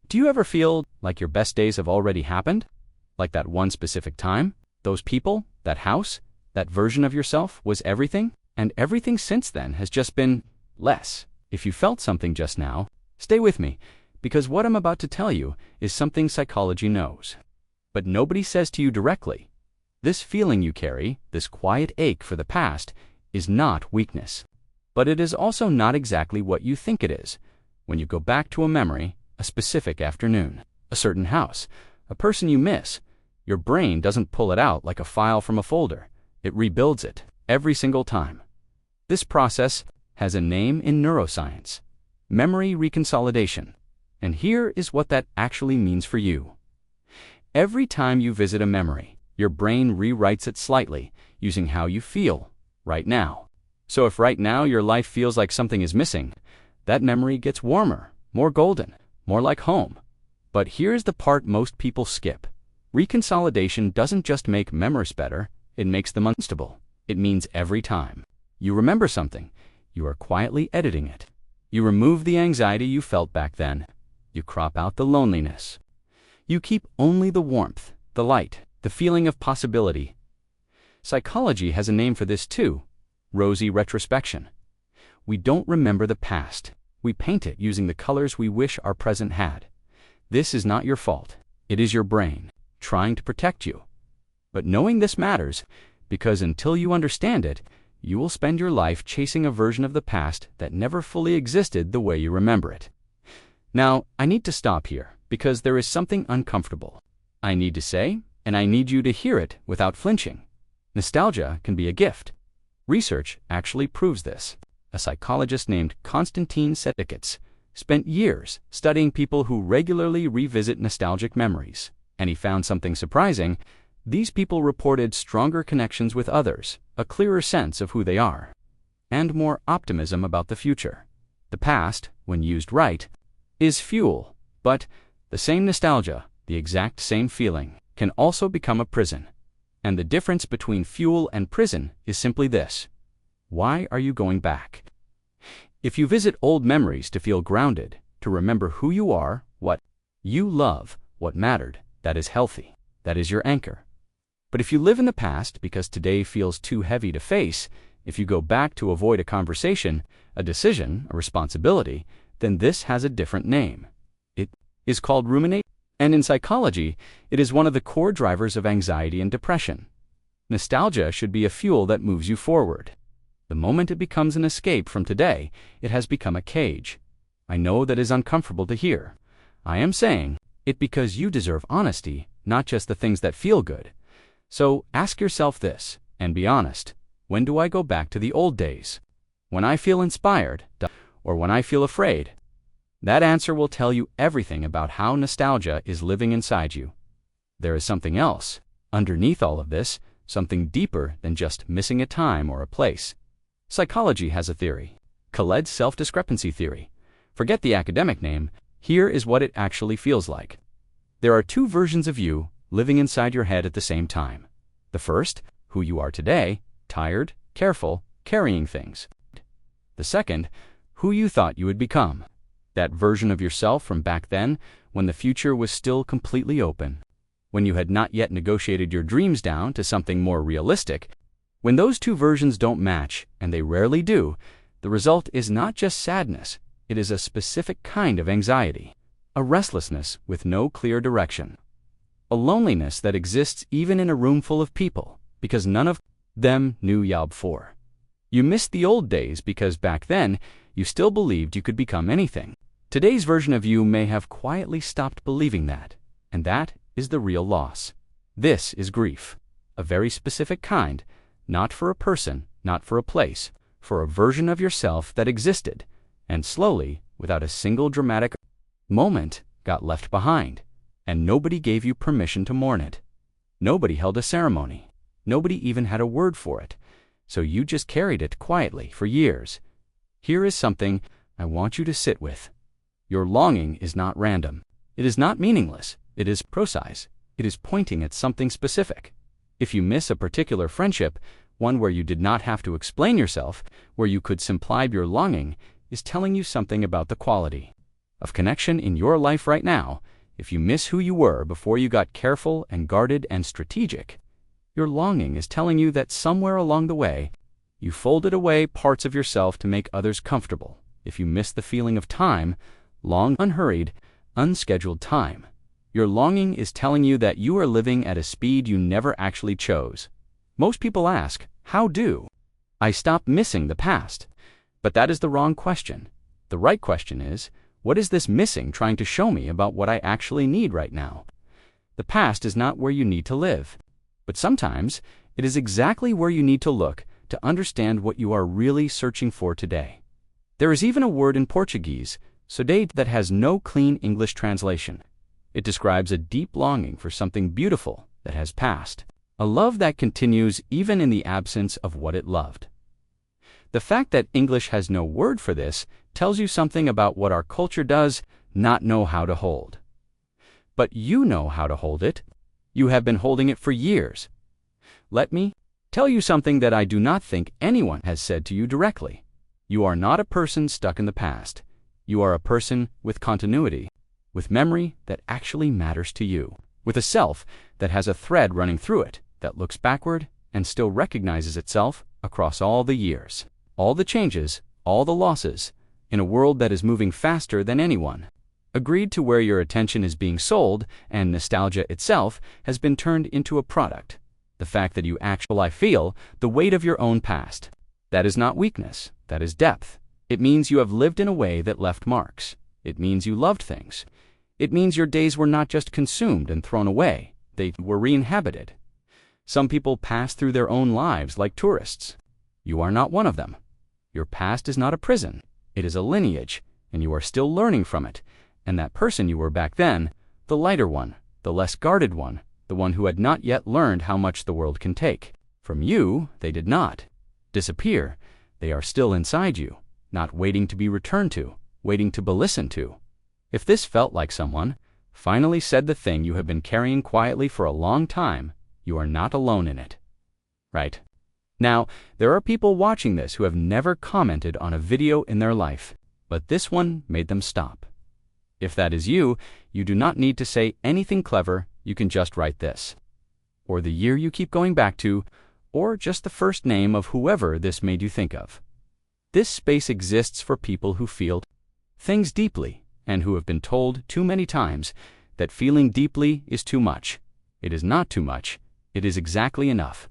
Do you ever feel like your best days have already happened? Like that one specific time? Those people? That house? That version of yourself was everything? And everything since then has just been less. If you felt something just now, stay with me, because what I'm about to tell you is something psychology knows. But nobody says to you directly. This feeling you carry, this quiet ache for the past, is not weakness. But it is also not exactly what you think it is. When you go back to a memory, a specific afternoon, a certain house, a person you miss, your brain doesn't pull it out like a file from a folder. It rebuilds it every single time. This process has a name in neuroscience: memory reconsolidation. And here is what that actually means for you. Every time you visit a memory, your brain rewrites it slightly, using how you feel right now. So if right now your life feels like something is missing, that memory gets warmer, more golden, more like home. But here's the part most people skip. Reconsolidation doesn't just make memories better, it makes them unstable. It means every time you remember something, you are quietly editing it. You remove the anxiety you felt back then. You crop out the loneliness. You keep only the warmth, the light, the feeling of possibility. Psychology has a name for this too: Rosy retrospection. We don't remember the past. We paint it using the colors we wish our present had. This is not your fault. It is your brain trying to protect you. But knowing this matters, because until you understand it, you will spend your life chasing a version of the past that never fully existed the way you remember it. Now, I need to stop here, because there is something uncomfortable I need to say, and I need you to hear it without flinching. Nostalgia can be a gift. Research actually proves this. A psychologist named Konstantin Sedikits spent years studying people who regularly revisit nostalgic memories, and he found something surprising. These people reported stronger connections with others, a clearer sense of who they are, and more optimism about the future. The past, when used right, is fuel, but the same nostalgia, the exact same feeling, can also become a prison. And the difference between fuel and prison is simply this: why are you going back? If you visit old memories to feel grounded, to remember who you are, what you love, what mattered, that is healthy. That is your anchor. But if you live in the past because today feels too heavy to face, if you go back to avoid a conversation, a decision, a responsibility, then this has a different name. It is called rumination. And in psychology, it is one of the core drivers of anxiety and depression. Nostalgia should be a fuel that moves you forward. The moment it becomes an escape from today, it has become a cage. I know that is uncomfortable to hear. I am saying it because you deserve honesty, not just the things that feel good. So ask yourself this, and be honest. When do I go back to the old days? When I feel inspired, or when I feel afraid? That answer will tell you everything about how nostalgia is living inside you. There is something else underneath all of this, something deeper than just missing a time or a place. Psychology has a theory, Khaled's Self-Discrepancy Theory. Forget the academic name, here is what it actually feels like. There are two versions of you living inside your head at the same time. The first, who you are today, tired, careful, carrying things. The second, who you thought you would become. That version of yourself from back then, when the future was still completely open. When you had not yet negotiated your dreams down to something more realistic. When those two versions don't match, and they rarely do, the result is not just sadness, it is a specific kind of anxiety. A restlessness with no clear direction. A loneliness that exists even in a room full of people, because none of them knew you before. You missed the old days because back then, you still believed you could become anything. Today's version of you may have quietly stopped believing that, and that is the real loss. This is grief, a very specific kind, not for a person, not for a place, for a version of yourself that existed, and slowly, without a single dramatic moment, got left behind. And nobody gave you permission to mourn it. Nobody held a ceremony. Nobody even had a word for it. So you just carried it quietly for years. Here is something I want you to sit with. Your longing is not random. It is not meaningless. It is precise. It is pointing at something specific. If you miss a particular friendship, one where you did not have to explain yourself, where you could simply your longing, is telling you something about the quality of connection in your life right now, if you miss who you were before you got careful and guarded and strategic, your longing is telling you that somewhere along the way, you folded away parts of yourself to make others comfortable. If you miss the feeling of time, long, unhurried, unscheduled time, your longing is telling you that you are living at a speed you never actually chose. Most people ask, how do I stop missing the past? But that is the wrong question. The right question is, what is this missing trying to show me about what I actually need right now? The past is not where you need to live, but sometimes it is exactly where you need to look to understand what you are really searching for today. There is even a word in Portuguese, saudade, that has no clean English translation. It describes a deep longing for something beautiful that has passed, a love that continues even in the absence of what it loved. The fact that English has no word for this tells you something about what our culture does not know how to hold. But you know how to hold it. You have been holding it for years. Let me tell you something that I do not think anyone has said to you directly. You are not a person stuck in the past. You are a person with continuity, with memory that actually matters to you, with a self that has a thread running through it, that looks backward and still recognizes itself across all the years, all the changes, all the losses, in a world that is moving faster than anyone. Agreed to where your attention is being sold, and nostalgia itself has been turned into a product. The fact that you actually feel the weight of your own past. That is not weakness, that is depth. It means you have lived in a way that left marks. It means you loved things. It means your days were not just consumed and thrown away, they were re-inhabited. Some people pass through their own lives like tourists. You are not one of them. Your past is not a prison, it is a lineage, and you are still learning from it. And that person you were back then, the lighter one, the less guarded one, the one who had not yet learned how much the world can take. From you, they did not disappear. They are still inside you, not waiting to be returned to, waiting to be listened to. If this felt like someone finally said the thing you have been carrying quietly for a long time, you are not alone in it. Right? Now, there are people watching this who have never commented on a video in their life, but this one made them stop. If that is you, you do not need to say anything clever, you can just write this, or the year you keep going back to, or just the first name of whoever this made you think of. This space exists for people who feel things deeply and who have been told too many times that feeling deeply is too much. It is not too much, it is exactly enough.